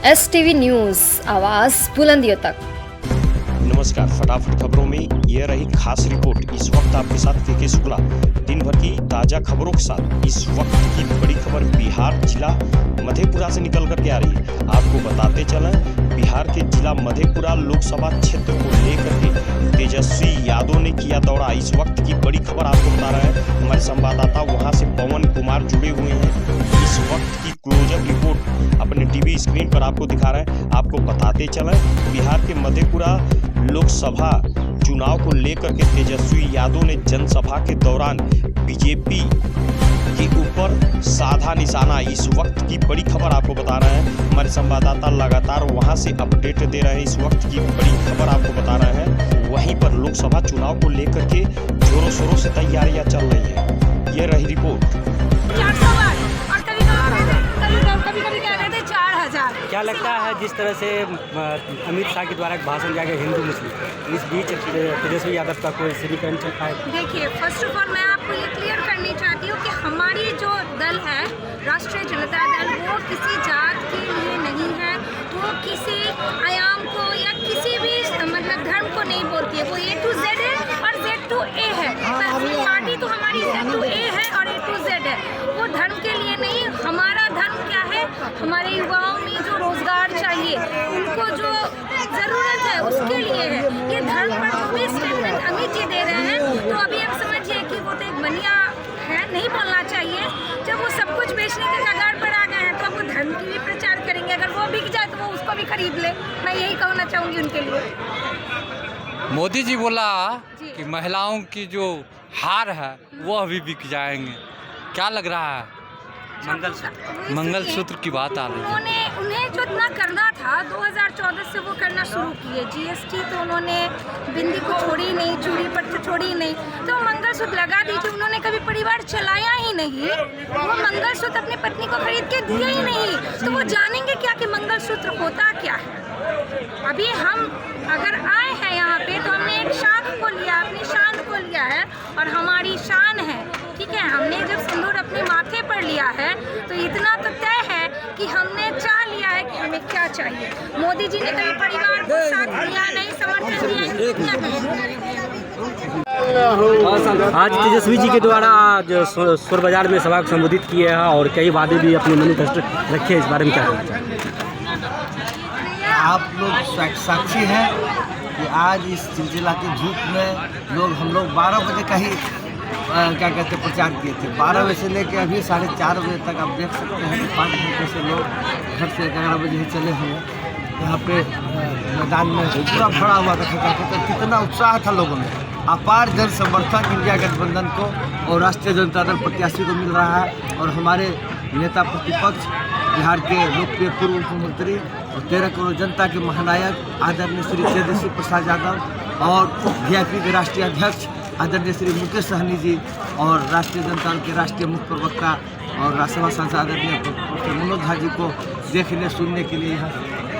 STV news, आवाज़ बुलंदियों तक। नमस्कार, फटाफट खबरों में यह रही खास रिपोर्ट। इस वक्त आपके साथ के शुक्ला दिन भर की ताजा खबरों के साथ। इस वक्त की बड़ी खबर बिहार जिला मधेपुरा से निकल करके आ रही है। आपको बताते चलें, बिहार के जिला मधेपुरा लोकसभा क्षेत्र को लेकर के तेजस्वी यादव ने किया दौरा। इस वक्त की बड़ी खबर आपको बता रहे हैं हमारे संवाददाता वहां से पवन कुमार जुड़े हुए हैं। इस वक्त की क्लोजअप रिपोर्ट अपने टीवी स्क्रीन पर आपको दिखा रहे हैं। आपको बताते चलें, बिहार के मधेपुरा लोकसभा चुनाव को लेकर के तेजस्वी यादव ने जनसभा के दौरान बीजेपी के ऊपर साधा निशाना। इस वक्त की बड़ी खबर आपको बता रहे हैं हमारे संवाददाता, लगातार वहां से अपडेट दे रहे हैं। इस वक्त की बड़ी खबर आपको बता रहे हैं। वहीं पर लोकसभा चुनाव को लेकर के जोरों शोरों से तैयारियां चल रही है। ये रही रिपोर्ट। क्या लगता है जिस तरह से अमित शाह के द्वारा भाषण दिया गया हिंदू मुस्लिम, इस बीच तेजस्वी यादव का कोई समीकरण चल पाए? देखिए, फर्स्ट ऑफ ऑल मैं आपको ये क्लियर करनी चाहती हूँ कि हमारी जो दल है राष्ट्रीय जनता दल, वो किसी जात के लिए नहीं है, वो किसी आयाम को या किसी भी मतलब धर्म को नहीं बोलती है। वो A to Z है और Z to A है। पार्टी तो हमारी Z to A है और A to Z है। वो धर्म के लिए नहीं। हमारा धर्म क्या है? हमारे युवाओं में जो रोजगार चाहिए, उनको जो ज़रूरत है, उसके लिए है। ये धर्म पर जो भी स्टेटमेंट अमित जी दे रहे हैं, तो अभी आप समझिए कि वो तो एक बनिया है, नहीं बोलना चाहिए। जब वो सब कुछ बेचने के कगार पर आ गए हैं, तो अब वो धर्म की भी प्रचार करेंगे। अगर वो बिक जाए तो वो उसको भी खरीद ले। मैं यही कहना चाहूँगी उनके लिए। मोदी जी बोला कि महिलाओं की जो हार है वो अभी बिक जाएंगे। क्या लग रहा है? मंगलसूत्र की बात आ रही है। उन्हें जो इतना करना था 2014 से वो करना शुरू किए। GST तो उन्होंने बिंदी को छोड़ी नहीं, चूड़ी पर तो छोड़ी नहीं, तो मंगलसूत्र लगा दीजिए। उन्होंने कभी परिवार चलाया ही नहीं। वो मंगलसूत्र अपनी पत्नी को खरीद के दिया ही नहीं, तो वो जानेंगे क्या कि मंगलसूत्र होता क्या है। अभी हम अगर आए हैं यहाँ पे, तो हमने एक शाख को लिया, अपनी शान को लिया है, और हमारी शान है, ठीक है। हमने जब सिंदूर अपने माथे पर लिया है, तो इतना तो तय है कि हमने चाह लिया है कि हमें क्या चाहिए। मोदी जी ने कभी परिवार को साथ दिया नहीं, समर्थन दिया। आज तेजस्वी जी के द्वारा जो सोर बाजार में सभा को संबोधित किए हैं और कई वादे भी अपने मैनिफेस्टो रखे, इस बारे में क्या कहना चाहिए? आप लोग साक्षी हैं कि आज इस सिलसिला के धूप में हम लोग 12 बजे का ही क्या कहते प्रचार किए थे। 12 बजे से लेकर अभी 4:30 बजे तक आप देख सकते हैं कि 5 घंटे से लोग घर से 11 बजे ही चले हुए यहाँ पे मैदान में पूरा भरा हुआ था। तो कितना उत्साह था लोगों में। अपार जन समर्थन इंडिया गठबंधन को और राष्ट्रीय जनता दल प्रत्याशी को मिल रहा है। और हमारे नेता प्रतिपक्ष, बिहार के लोकप्रिय पूर्व मुख्यमंत्री और 13 करोड़ जनता के महानायक आदरणीय श्री तेजस्वी प्रसाद यादव और VIP के राष्ट्रीय अध्यक्ष आदरणीय श्री मुकेश सहनी जी और राष्ट्रीय जनता दल के राष्ट्रीय मुख्य प्रवक्ता और राज्यसभा सांसद आदरणीय मनोज झा जी को देखने सुनने के लिए यहाँ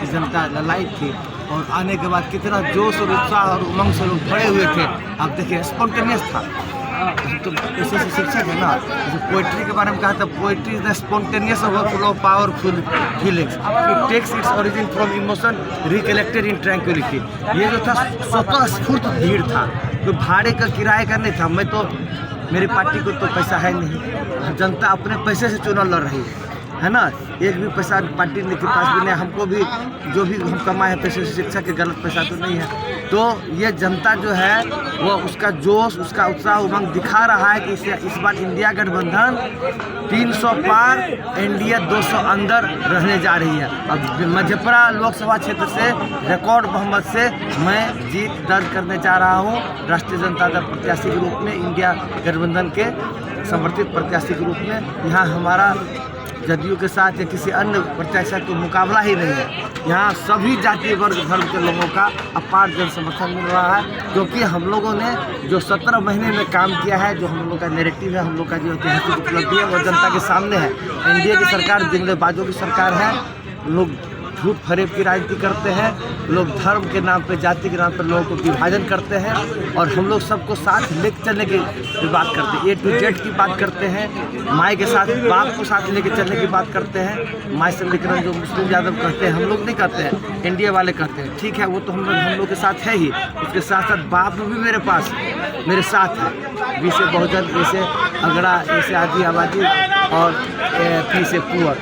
की जनता ललाई थी। और आने के बाद कितना जोश और उत्साह और उमंग से लोग खड़े हुए थे। आप देखिए, स्पॉन्टेनियस था। तो ऐसे शिक्षक है ना, जैसे पोइट्री के बारे में कहा था, poetry is the spontaneous overflow of powerful feelings, it takes its origin from emotion recollected in tranquillity. ये जो था स्वतः स्फूर्त भीड़ था, कोई भाड़े का किराए का नहीं था। मैं तो, मेरी पार्टी को तो पैसा है नहीं, जनता अपने पैसे से चुनाव लड़ रही है ना। एक भी पैसा पार्टी के पास भी नहीं। हमको भी जो भी हम कमाए हैं पैसे से, शिक्षा के गलत पैसा तो नहीं है। तो ये जनता जो है वो उसका जोश, उसका उत्साह उमंग दिखा रहा है कि इस बार इंडिया गठबंधन 300 पार, NDA 200 अंदर रहने जा रही है। अब मधेपुरा लोकसभा क्षेत्र से रिकॉर्ड बहुमत से मैं जीत दर्ज करने जा रहा हूँ। राष्ट्रीय जनता दल प्रत्याशी के रूप में, इंडिया गठबंधन के समर्थित प्रत्याशी के रूप में। यहाँ हमारा जदयू के साथ या किसी अन्य प्रत्याशी को मुकाबला ही नहीं है। यहाँ सभी जाति वर्ग धर्म के लोगों का अपार जन समर्थन मिल रहा है, क्योंकि हम लोगों ने जो 17 महीने में काम किया है, जो हम लोग का नैरेटिव है, हम लोग का जो ऐतिहासिक उपलब्धि है, वो जनता के सामने है। NDA की सरकार जुमलेबाजों की सरकार है। लोग झूठ फरेब की राजनीति करते हैं। लोग धर्म के नाम पे, जाति के नाम पे लोगों को विभाजन करते हैं और हम लोग सबको साथ लेकर चलने की बात करते हैं। A to Z की बात करते हैं, माई के साथ बाप को साथ लेकर चलने की बात करते हैं। माई समीकरण जो मुस्लिम यादव कहते हैं, हम लोग नहीं कहते हैं, एनडीए वाले कहते हैं। ठीक है, वो तो हम लोग के साथ है ही, उसके साथ साथ बाप भी मेरे पास मेरे साथ है। बी से बहुजन, ए से अगड़ा, ए से आदि आबादी और पी से पुअर,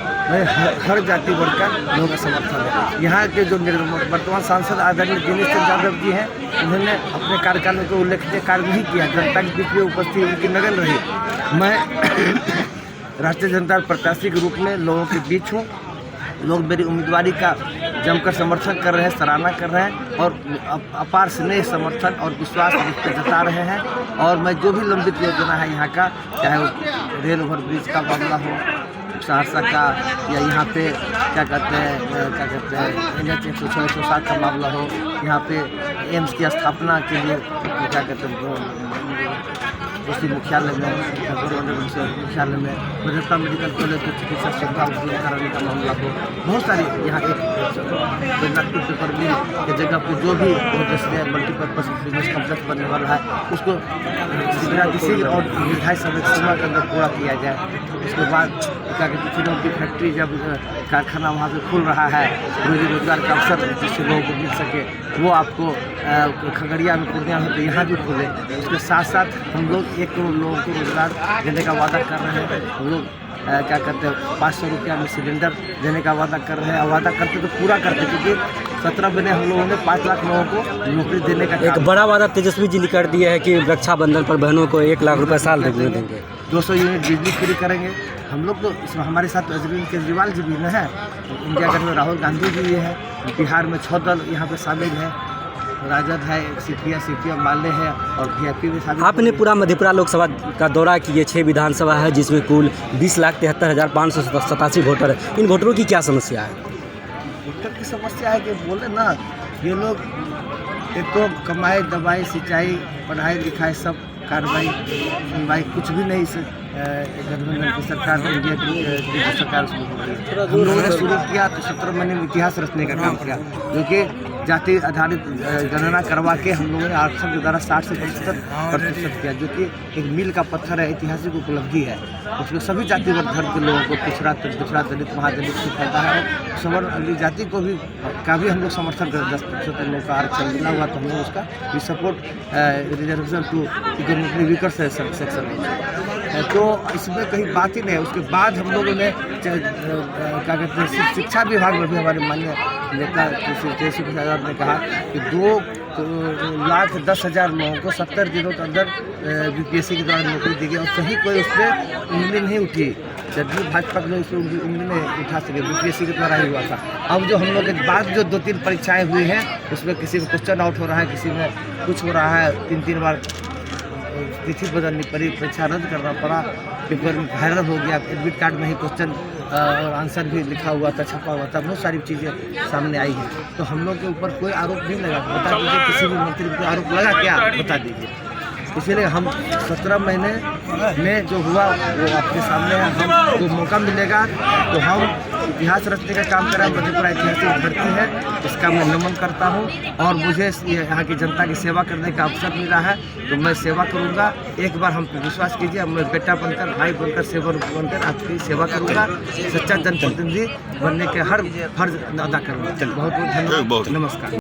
हर जाति वर्ग का लोगों का समर्थन है। यहाँ के जो वर्तमान सांसद आदरणीय दिनेश चंद्र यादव जी हैं, उन्होंने अपने कार्यकाल में कोई उल्लेखनीय कार्य नहीं किया, जनता के बीच में उपस्थिति उनकी नगन रही। मैं राष्ट्रीय जनता प्रत्याशी के रूप में लोगों के बीच हूँ। लोग मेरी उम्मीदवारी का जमकर समर्थन कर रहे हैं, सराहना कर रहे हैं और अपार स्नेह, समर्थन और विश्वास मुझ पर जता रहे हैं। और मैं जो भी लंबित योजना है यहाँ का, चाहे वो रेल ओवर ब्रिज का मामला हो, सहरसा का, या यहाँ पे क्या कहते हैं NH 106 का मामला हो, यहाँ पे एम्स की स्थापना के लिए क्या कहते हैं उसी मुख्यालय में, मुख्यालय में मेडिकल कॉलेज को चिकित्सा सुविधा उपलब्ध कराने का मामला हो, बहुत सारी यहाँ एक पेपर मिल के जगह पे जो भी मल्टीपर्पज बिजनेस कॉम्प्लेक्स बनने वाला है, उसको शीघ्र और निर्धारित समय सीमा के अंदर पूरा किया जाए। उसके बाद क्या कहते हैं चिनौती फैक्ट्री, जब कारखाना वहाँ पे खुल रहा है, रोजगार का अवसर जिससे लोगों को मिल सके, वो आपको खगड़िया में, पूर्णिया में तो यहाँ भी खुले। उसके साथ साथ हम लोग 1 करोड़ लोगों को रोजगार देने का वादा कर रहे हैं। हम लोग क्या कहते हैं 500 रुपया में सिलेंडर देने का वादा कर रहे हैं। वादा करते तो पूरा करते, क्योंकि 17 महीने हम लोगों ने 5 लाख लोगों को नौकरी देने का एक बड़ा वादा तेजस्वी जी ने कर दिया है कि रक्षाबंधन पर बहनों को 1 लाख रुपये साल देंगे, 200 यूनिट बिजली फ्री करेंगे। हम लोग तो इसमें हमारे साथ अरविंद केजरीवाल जी भी न है, इंडिया गेट में राहुल गांधी जी भी है, बिहार में 6 दल यहाँ पे शामिल है, राजद है, CPM माले है और VIP भी शामिल। आपने पूरा मधेपुरा लोकसभा का दौरा किए, 6 विधानसभा है जिसमें कुल 20,73,587 वोटर है। इन वोटरों की क्या समस्या है? वोटर की समस्या है कि बोले ना, ये लोग एक तो कमाई, दवाई, सिंचाई, पढ़ाई लिखाई, सब कार्रवाई सुनवाई कुछ भी नहीं से गठबंधन की सरकार, इंडिया की सरकार शुरू हो गई। हम लोगों ने शुरू किया तो 17 महीने में इतिहास रचने का काम किया, जो कि जाति आधारित गणना करवा के हम लोगों ने आरक्षण के द्वारा 60 से 75% किया, जो कि एक मील का पत्थर है, ऐतिहासिक उपलब्धि है। उसमें सभी जाति वर्ग धर्म के लोगों को, पिछड़ा दलित, महादलित को फायदा है। सवर्ण जाति को भी हम लोग समर्थन कर 10% लोगों का आरक्षण मिला हुआ, तो हम लोग उसका भी support reservation to economically weaker section. तो इसमें कहीं बात ही नहीं है। उसके बाद हम लोगों ने क्या कहते हैं शिक्षा विभाग में भी हमारे माननीय नेता तेजस्वी प्रसाद यादव ने कहा कि 2,10,000 लोगों को 70 दिनों के अंदर BPSC के द्वारा नौकरी दी गई और कहीं कोई उस पर उंगली नहीं उठी, जबकि भाजपा के लोग उस पर उंगली नहीं उठा सके, BPSC के द्वारा ही हुआ था। अब जो हम लोग के बाद जो 2-3 परीक्षाएँ हुई हैं, उसमें किसी में क्वेश्चन आउट हो रहा है, किसी में कुछ हो रहा है, 3-3 बार तिथि बदलनी पड़ी, परीक्षा रद्द करना पड़ा, पेपर में वायरल हो गया, एडमिट कार्ड में ही क्वेश्चन और आंसर भी लिखा हुआ था, छपा हुआ था, बहुत सारी चीज़ें सामने आई हैं। तो हम लोग के ऊपर कोई आरोप नहीं लगा, बता दीजिए किसी भी मंत्री पर आरोप लगा क्या, बता दीजिए। इसीलिए हम 17 महीने में जो हुआ वो आपके सामने है। हम जो मौका मिलेगा तो हम इतिहास रचने का काम करें। मधेपुरा ऐतिहासिक धरती है, इसका मैं नमन करता हूँ और मुझे यहाँ की जनता की सेवा करने का अवसर मिला है, तो मैं सेवा करूँगा। एक बार हम विश्वास कीजिए, मैं बेटा बनकर, भाई बनकर, सेवा बनकर आपकी सेवा करूँगा, सच्चा जनप्रतिनिधि बनने के हर फर्ज अदा करूँगा। बहुत बहुत धन्यवाद, नमस्कार।